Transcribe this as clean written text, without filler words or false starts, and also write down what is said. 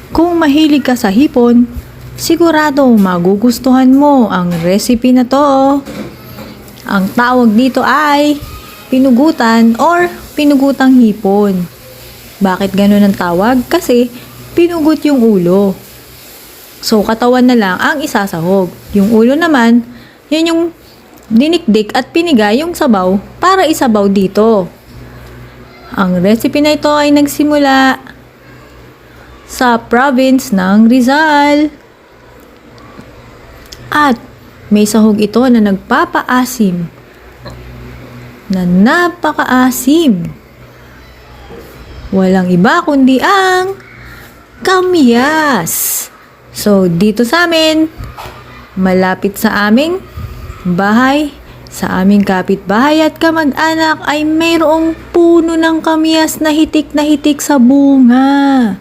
Kung mahilig ka sa hipon, sigurado magugustuhan mo ang recipe na to. Ang tawag dito ay pinugutan or pinugutang hipon. Bakit ganun ang tawag? Kasi pinugot yung ulo. So, katawan na lang ang isasahog. Yung ulo naman, yun yung dinikdik at piniga yung sabaw para isabaw dito. Ang recipe na ito ay nagsimula sa province ng Rizal. At may sahog ito na nagpapaasim. Na napakaasim. Walang iba kundi ang kamyas. So, dito sa amin, malapit sa aming bahay, sa aming kapitbahay at kamag-anak ay mayroong puno ng kamyas na hitik sa bunga.